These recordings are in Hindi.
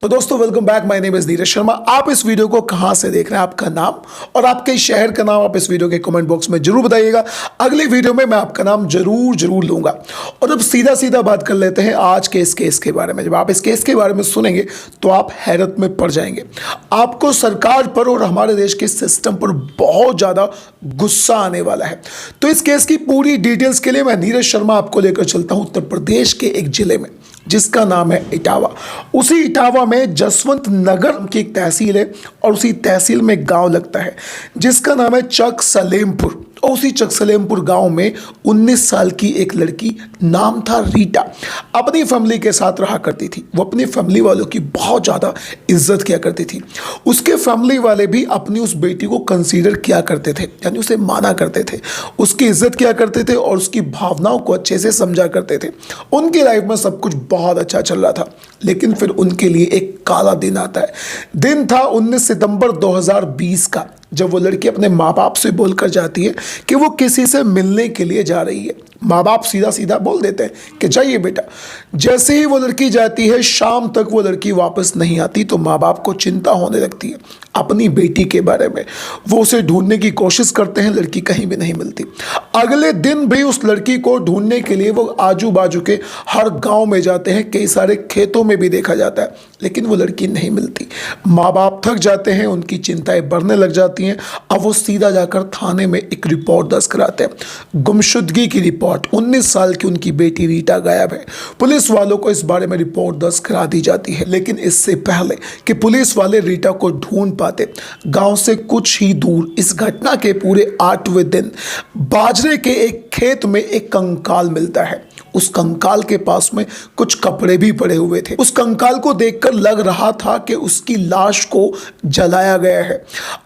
तो दोस्तों welcome back. My name is Neeraj Sharma. आप इस वीडियो को कहां से देख रहे हैं, आपका नाम और आपके शहर का नाम आप इस वीडियो के कमेंट बॉक्स में जरूर बताइएगा। अगली वीडियो में मैं आपका नाम जरूर लूंगा। और अब सीधा सीधा बात कर लेते हैं आज के इस केस के बारे में। जब आप इस केस के बारे में सुनेंगे तो आप हैरत में पड़ जाएंगे। आपको सरकार पर और हमारे देश के सिस्टम पर बहुत ज्यादा गुस्सा आने वाला है। तो इस केस की पूरी डिटेल्स के लिए मैं नीरज शर्मा आपको लेकर चलता हूं उत्तर प्रदेश के एक जिले में जिसका नाम है इटावा। उसी इटावा में जसवंत नगर की एक तहसील है और उसी तहसील में गांव लगता है जिसका नाम है चक सलेमपुर। और उसी चक सलेमपुर गांव में 19 साल की एक लड़की, नाम था रीटा, अपनी फैमिली के साथ रहा करती थी। वो अपनी फैमिली वालों की बहुत ज़्यादा इज्जत किया करती थी। उसके फैमिली वाले भी अपनी उस बेटी को कंसीडर किया करते थे, यानी उसे माना करते थे, उसकी इज्जत किया करते थे और उसकी भावनाओं को अच्छे से समझा करते थे। उनकी लाइफ में सब कुछ बहुत अच्छा चल रहा था। लेकिन फिर उनके लिए एक काला दिन आता है। दिन था 19 सितंबर 2020 का, जब वो लड़की अपने माँ बाप से बोलकर जाती है कि वो किसी से मिलने के लिए जा रही है। माँ बाप सीधा सीधा बोल देते हैं कि जाइए बेटा। जैसे ही वो लड़की जाती है, शाम तक वो लड़की वापस नहीं आती तो माँ बाप को चिंता होने लगती है अपनी बेटी के बारे में। वो उसे ढूंढने की कोशिश करते हैं, लड़की कहीं भी नहीं मिलती। अगले दिन भी उस लड़की को ढूंढने के लिए वो आजू बाजू के हर गांव में जाते हैं, कई सारे खेतों में भी देखा जाता है, लेकिन वो लड़की नहीं मिलती। माँ बाप थक जाते हैं, उनकी चिंताएं बढ़ने लग जाती हैं। अब वो सीधा जाकर थाने में एक रिपोर्ट दर्ज कराते हैं, गुमशुदगी की रिपोर्ट। 19 साल की उनकी बेटी रीटा गायब है। पुलिस वालों को इस बारे में रिपोर्ट दर्ज करा दी जाती है। लेकिन इससे पहले कि पुलिस वाले रीटा को ढूंढ पाते, गांव से कुछ ही दूर इस घटना के पूरे 8वें दिन बाजरे के एक खेत में एक कंकाल मिलता है। उस कंकाल के पास में कुछ कपड़े भी पड़े हुए थे। उस कंकाल को देखकर लग रहा था कि उसकी लाश को जलाया गया है।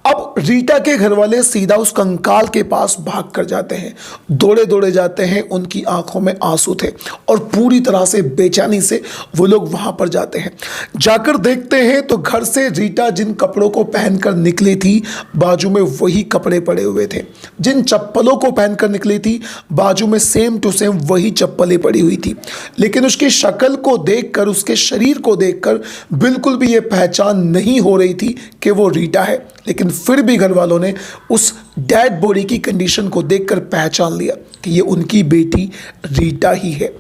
अब रीटा के घर वाले सीधा उस कंकाल के पास भाग कर जाते हैं, दौड़े दौड़े जाते हैं। उनकी आंखों में आंसू थे और पूरी तरह से बेचैनी से वो लोग वहां पर जाते हैं। जाकर देखते हैं तो घर से रीटा जिन कपड़ों को पहनकर निकली थी, बाजू में वही कपड़े पड़े हुए थे। जिन चप्पलों को पहनकर निकली थी, बाजू में सेम टू सेम वही चप्पलें पड़ी हुई थी। लेकिन उसकी शक्ल को देखकर, उसके शरीर को देखकर बिल्कुल भी ये पहचान नहीं हो रही थी कि वो रीटा है। लेकिन फिर भी घर वालों ने उस डेड बॉडी की कंडीशन को देखकर पहचान लिया कि ये उनकी बेटी रीटा ही है।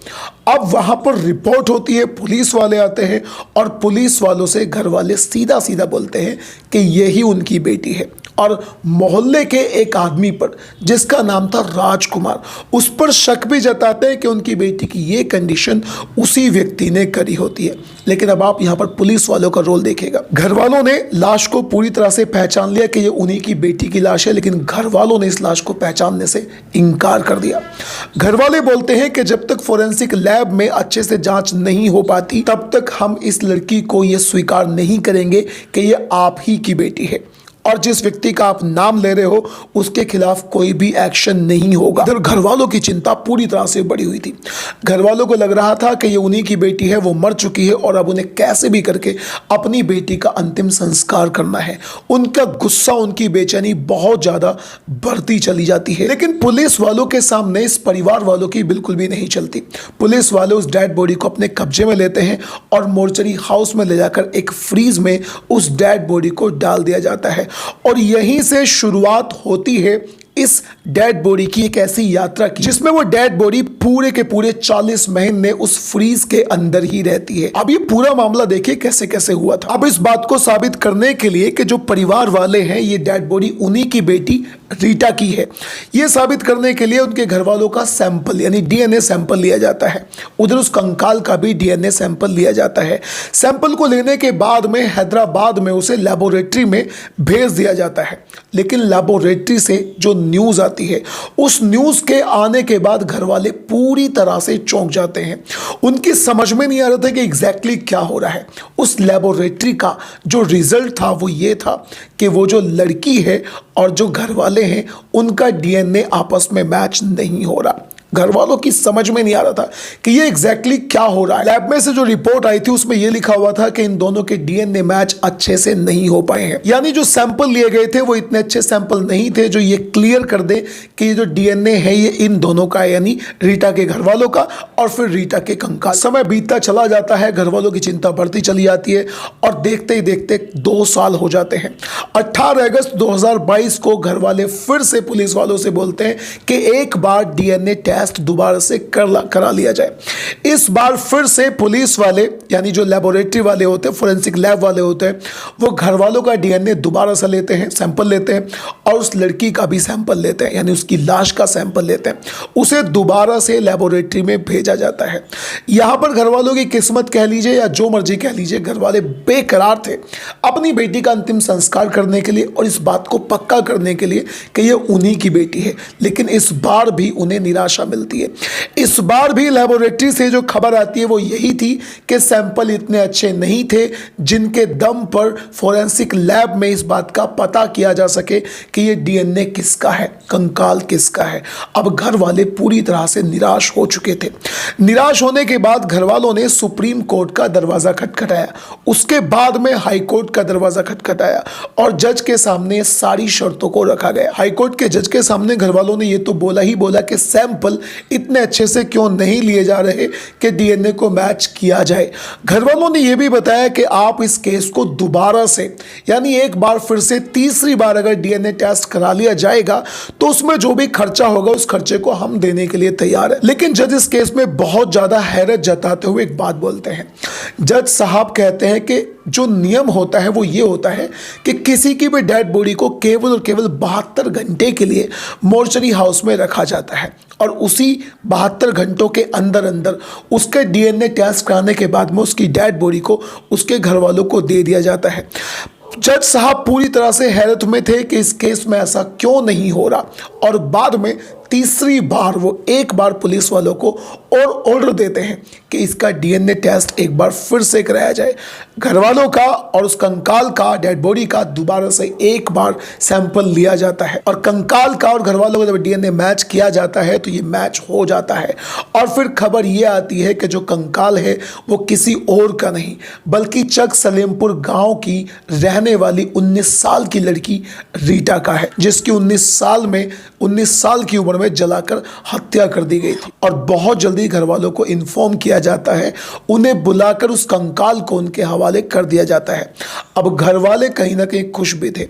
अब वहां पर रिपोर्ट होती है, पुलिस वाले आते हैं और पुलिस वालों से घर वाले सीधा सीधा बोलते हैं कि यही उनकी बेटी है। और मोहल्ले के एक आदमी पर जिसका नाम था राजकुमार, उस पर शक भी जताते हैं कि उनकी बेटी की ये कंडीशन उसी व्यक्ति ने करी होती है। लेकिन अब आप यहाँ पर पुलिस वालों का रोल देखिएगा। घर वालों ने लाश को पूरी तरह से पहचान लिया कि ये उन्हीं की बेटी की लाश है, लेकिन घर वालों ने इस लाश को पहचानने से इनकार कर दिया। घर वाले बोलते हैं कि जब तक फोरेंसिक लैब में अच्छे से जांच नहीं हो पाती, तब तक हम इस लड़की को ये स्वीकार नहीं करेंगे कि ये आप ही की बेटी है और जिस व्यक्ति का आप नाम ले रहे हो उसके खिलाफ कोई भी एक्शन नहीं होगा। इधर घर वालों की चिंता पूरी तरह से बढ़ी हुई थी। घर वालों को लग रहा था कि ये उन्हीं की बेटी है, वो मर चुकी है और अब उन्हें कैसे भी करके अपनी बेटी का अंतिम संस्कार करना है। उनका गुस्सा, उनकी बेचैनी बहुत ज़्यादा बढ़ती चली जाती है। लेकिन पुलिस वालों के सामने इस परिवार वालों की बिल्कुल भी नहीं चलती। पुलिस वाले उस डेड बॉडी को अपने कब्जे में लेते हैं और मोर्चरी हाउस में ले जाकर एक फ्रीज में उस डेड बॉडी को डाल दिया जाता है। और यहीं से शुरुआत होती है इस डेड बॉडी की एक ऐसी यात्रा की जिसमें वो डेड बॉडी पूरे के पूरे 40 महीने उस फ्रीज के अंदर ही रहती है। अब ये पूरा मामला देखिए कैसे कैसे हुआ था। अब इस बात को साबित करने के लिए कि जो परिवार वाले हैं, ये डेड बॉडी उन्हीं की बेटी रीटा की है, ये साबित करने के लिए उनके घर वालों का सैंपल यानी डीएनए सैंपल लिया जाता है। उधर उस कंकाल का भी डीएनए सैंपल लिया जाता है। सैंपल को लेने के बाद में हैदराबाद में उसे लेबोरेटरी में भेज दिया जाता है। लेकिन लेबोरेटरी से जो न्यूज़ आती है, उस न्यूज़ के आने के बाद घर वाले पूरी तरह से चौंक जाते हैं। उनकी समझ में नहीं आ रहा था कि एग्जैक्टली क्या हो रहा है। उस लेबोरेटरी का जो रिजल्ट था वो ये था कि वो जो लड़की है और जो घर वाले हैं, उनका डीएनए आपस में मैच नहीं हो रहा। घर वालों की समझ में नहीं आ रहा था कि ये एग्जैक्टली क्या हो रहा है। लैब में से जो रिपोर्ट आई थी उसमें ये लिखा हुआ था कि इन दोनों के डीएनए मैच अच्छे से नहीं हो पाए हैं, यानी जो सैंपल लिए गए थे वो इतने अच्छे सैंपल नहीं थे जो ये क्लियर कर दे कि ये जो डीएनए है ये इन दोनों का है, यानी रीटा के घर वालों का और फिर रीटा के कंकाल। समय बीतता चला जाता है, घर वालों की चिंता बढ़ती चली जाती है और देखते ही देखते 2 साल हो जाते हैं। 18 अगस्त 2022 को घर वाले फिर से पुलिस वालों से बोलते हैं कि एक बार डीएनए टेस्ट दोबारा से करा लिया जाए। इस बार फिर से पुलिस वाले यानी जो लेबोरेटरी वाले होते हैं, फोरेंसिक लैब वाले होते हैं, वो घर वालों का डीएनए दोबारा से लेते हैं, सैंपल लेते हैं और उस लड़की का भी सैंपल लेते हैं, यानी उसकी लाश का सैंपल लेते हैं, उसे दोबारा से लेबोरेटरी में भेजा जाता है। यहां पर घर वालों की किस्मत कह लीजिए या जो मर्जी कह लीजिए, घर वाले बेकरार थे अपनी बेटी का अंतिम संस्कार करने के लिए और इस बात को पक्का करने के लिए कि ये उन्हीं की बेटी है। लेकिन इस बार भी उन्हें निराशा मिलती है। इस बार भी लेबोरेटरी से जो खबर आती है वो यही थी कि सैंपल इतने अच्छे नहीं थे जिनके दम पर फोरेंसिक लैब में इस बात का पता किया जा सके कि ये डीएनए किसका है, कंकाल किसका है। अब घर वाले पूरी तरह से निराश हो चुके थे। निराश होने के बाद घर वालों ने सुप्रीम कोर्ट का दरवाजा खटखटाया, उसके बाद में हाई कोर्ट का दरवाजा खटखटाया और जज के सामने सारी शर्तों को रखा गया। हाई कोर्ट के जज के सामने घर वालों ने ये तो बोला ही बोला कि सैंपल इतने अच्छे से क्यों नहीं लिए जा रहे कि डीएनए को मैच किया जाए। घर वालों ने यह भी बताया कि आप इस केस को दोबारा से यानी एक बार फिर से तीसरी बार अगर डीएनए टेस्ट करा लिया जाएगा तो उसमें जो भी खर्चा होगा उस खर्चे को हम देने के लिए तैयार है। लेकिन जज इस केस में बहुत ज्यादा हैरत जताते हुए एक बात बोलते हैं। जज साहब कहते हैं कि जो नियम होता है वो ये होता है कि किसी की भी डेड बॉडी को केवल और केवल 72 घंटे के लिए मोर्चरी हाउस में रखा जाता है और उसी 72 घंटों के अंदर अंदर उसके डीएनए टेस्ट कराने के बाद में उसकी डेड बॉडी को उसके घर वालों को दे दिया जाता है। जज साहब पूरी तरह से हैरत में थे कि इस केस में ऐसा क्यों नहीं हो रहा और बाद में तीसरी बार वो एक बार पुलिस वालों को और ऑर्डर देते हैं कि इसका डीएनए टेस्ट एक बार फिर से कराया जाए। घर वालों का और उस कंकाल का, डेड बॉडी का दोबारा से एक बार सैंपल लिया जाता है और कंकाल का और घर वालों का जब डीएनए मैच किया जाता है तो ये मैच हो जाता है और फिर खबर ये आती है कि जो कंकाल है वो किसी और का नहीं बल्कि चक सलेमपुर गांव की रहने वाली 19 साल की लड़की रीटा का है, जिसकी 19 साल की उम्र में जलाकर हत्या कर दी गई थी। और बहुत जल्दी घर वालों को इन्फॉर्म किया जाता है, उन्हें बुलाकर उस कंकाल को उनके हवाले कर दिया जाता है। अब घर वाले कहीं ना कहीं खुश भी थे,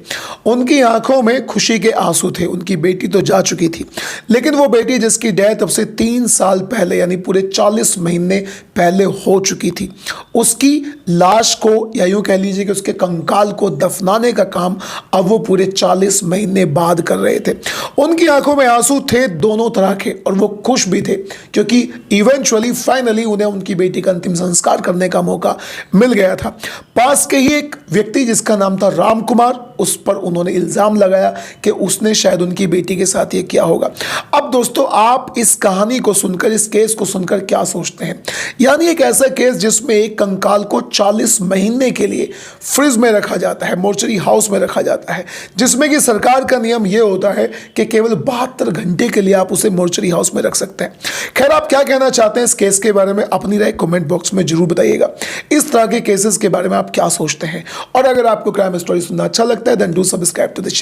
उनकी आंखों में खुशी के आंसू थे। उनकी बेटी तो जा चुकी थी, लेकिन वो बेटी जिसकी डेथ अब से 3 साल पहले यानी पूरे 40 महीने पहले हो चुकी थी, उसकी लाश को या यूं कह लीजिए कि उसके कंकाल को दफनाने का काम अब वो पूरे 40 महीने बाद कर रहे थे। उनकी आंखों में आंसू थे दोनों तरह के और वो खुश भी थे क्योंकि इवेंचुअली फाइनली उन्हें उनकी बेटी का अंतिम संस्कार करने का मौका मिल गया था। पास के ही एक व्यक्ति जिसका नाम था राम कुमार, उस पर उन्होंने इल्जाम लगाया कि उसने शायद उनकी बेटी के साथ ये किया होगा। अब दोस्तों आप इस कहानी को सुनकर, इस केस को सुनकर क्या सोचते हैं? यानी एक ऐसा केस जिसमें एक कंकाल को 40 महीने के लिए फ्रिज में रखा जाता है, मोर्चरी हाउस में रखा जाता है, जिसमें कि सरकार का नियम यह होता है कि केवल 72 घंटे के लिए आप उसे मोर्चरी हाउस में रख सकते हैं। खैर, आप क्या कहना चाहते हैं इस केस के बारे में? अपनी राय कमेंट बॉक्स में जरूर बताइएगा। इस तरह के केसेस के बारे में आप क्या सोचते हैं? और अगर आपको क्राइम स्टोरी सुनना अच्छा लगता है then do subscribe to the channel.